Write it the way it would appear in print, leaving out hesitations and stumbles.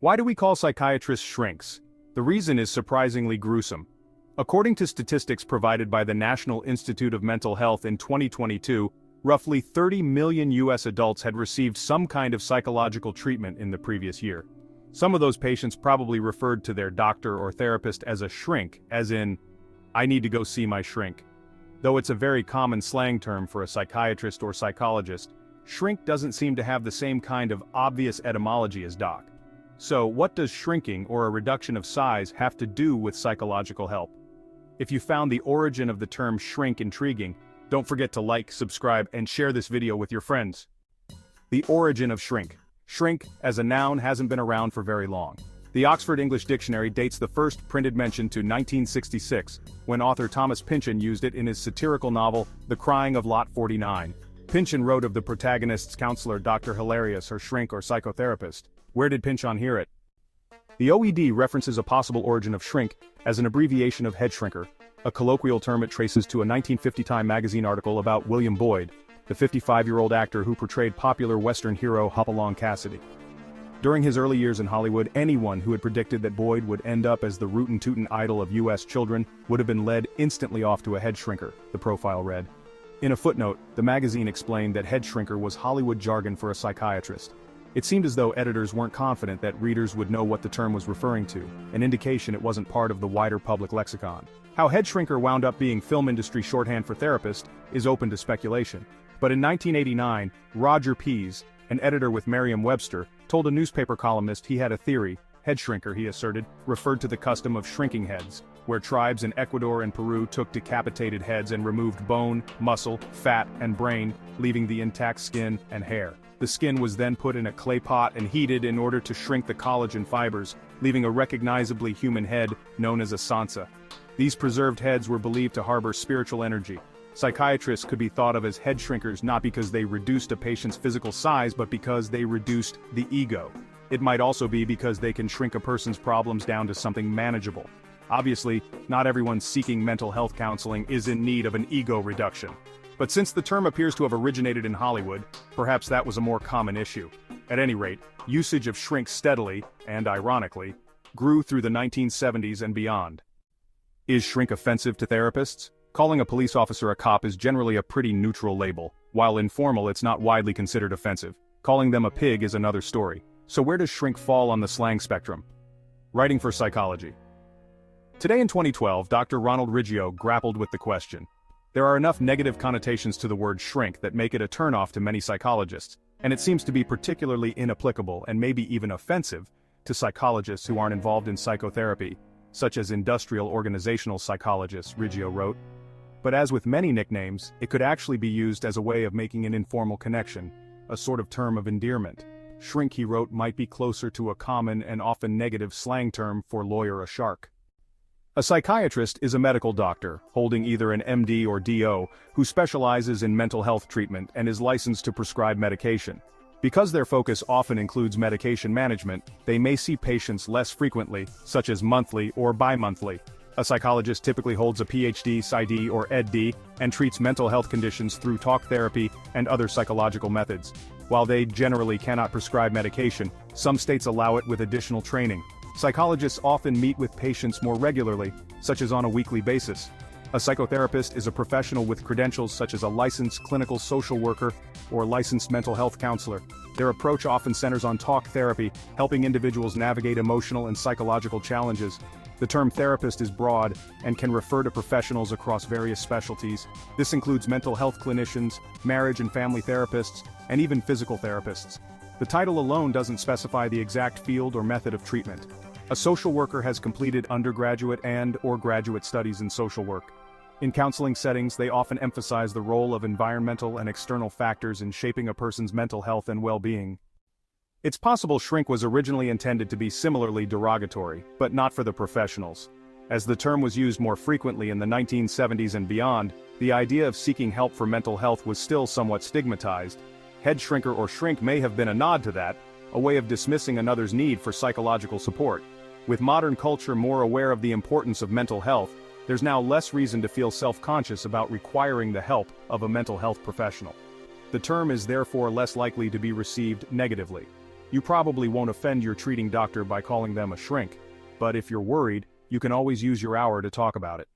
Why do we call psychiatrists shrinks? The reason is surprisingly gruesome. According to statistics provided by the National Institute of Mental Health in 2022, roughly 30 million US adults had received some kind of psychological treatment in the previous year. Some of those patients probably referred to their doctor or therapist as a shrink, as in, "I need to go see my shrink." Though it's a very common slang term for a psychiatrist or psychologist, shrink doesn't seem to have the same kind of obvious etymology as doc. So, what does shrinking or a reduction of size have to do with psychological help? If you found the origin of the term shrink intriguing, don't forget to like, subscribe, and share this video with your friends. The origin of shrink. Shrink, as a noun, hasn't been around for very long. The Oxford English Dictionary dates the first printed mention to 1966, when author Thomas Pynchon used it in his satirical novel, The Crying of Lot 49. Pynchon wrote of the protagonist's counselor Dr. Hilarious, her shrink or psychotherapist. Where did Pynchon hear it? The OED references a possible origin of shrink as an abbreviation of head shrinker, a colloquial term it traces to a 1950 Time magazine article about William Boyd, the 55-year-old actor who portrayed popular Western hero Hopalong Cassidy. During his early years in Hollywood, anyone who had predicted that Boyd would end up as the rootin' tootin' idol of US children would have been led instantly off to a head shrinker, the profile read. In a footnote, the magazine explained that head shrinker was Hollywood jargon for a psychiatrist. It seemed as though editors weren't confident that readers would know what the term was referring to, an indication it wasn't part of the wider public lexicon. How head shrinker wound up being film industry shorthand for therapist is open to speculation. But in 1989, Roger Pease, an editor with Merriam-Webster, told a newspaper columnist he had a theory. Head shrinker, he asserted, referred to the custom of shrinking heads, where tribes in Ecuador and Peru took decapitated heads and removed bone, muscle, fat, and brain, leaving the intact skin and hair. The skin was then put in a clay pot and heated in order to shrink the collagen fibers, leaving a recognizably human head known as a sansa. These preserved heads were believed to harbor spiritual energy. Psychiatrists could be thought of as head shrinkers not because they reduced a patient's physical size but because they reduced the ego. It might also be because they can shrink a person's problems down to something manageable. Obviously, not everyone seeking mental health counseling is in need of an ego reduction. But since the term appears to have originated in Hollywood, perhaps that was a more common issue. At any rate, usage of shrink steadily, and ironically, grew through the 1970s and beyond. Is shrink offensive to therapists? Calling a police officer a cop is generally a pretty neutral label. While informal, it's not widely considered offensive. Calling them a pig is another story. So where does shrink fall on the slang spectrum? Writing for Psychology. Today in 2012, Dr. Ronald Riggio grappled with the question. There are enough negative connotations to the word shrink that make it a turnoff to many psychologists, and it seems to be particularly inapplicable and maybe even offensive to psychologists who aren't involved in psychotherapy, such as industrial organizational psychologists, Riggio wrote. But as with many nicknames, it could actually be used as a way of making an informal connection, a sort of term of endearment. Shrink, he wrote, might be closer to a common and often negative slang term for lawyer a shark. A psychiatrist is a medical doctor, holding either an MD or DO, who specializes in mental health treatment and is licensed to prescribe medication. Because their focus often includes medication management, they may see patients less frequently, such as monthly or bi-monthly. A psychologist typically holds a PhD, PsyD, or EdD, and treats mental health conditions through talk therapy and other psychological methods. While they generally cannot prescribe medication, some states allow it with additional training. Psychologists often meet with patients more regularly, such as on a weekly basis. A psychotherapist is a professional with credentials such as a licensed clinical social worker or licensed mental health counselor. Their approach often centers on talk therapy, helping individuals navigate emotional and psychological challenges. The term therapist is broad and can refer to professionals across various specialties. This includes mental health clinicians, marriage and family therapists, and even physical therapists. The title alone doesn't specify the exact field or method of treatment. A social worker has completed undergraduate and/or graduate studies in social work. In counseling settings, they often emphasize the role of environmental and external factors in shaping a person's mental health and well-being. It's possible shrink was originally intended to be similarly derogatory, but not for the professionals. As the term was used more frequently in the 1970s and beyond, the idea of seeking help for mental health was still somewhat stigmatized. Head shrinker or shrink may have been a nod to that, a way of dismissing another's need for psychological support. With modern culture more aware of the importance of mental health, there's now less reason to feel self-conscious about requiring the help of a mental health professional. The term is therefore less likely to be received negatively. You probably won't offend your treating doctor by calling them a shrink, but if you're worried, you can always use your hour to talk about it.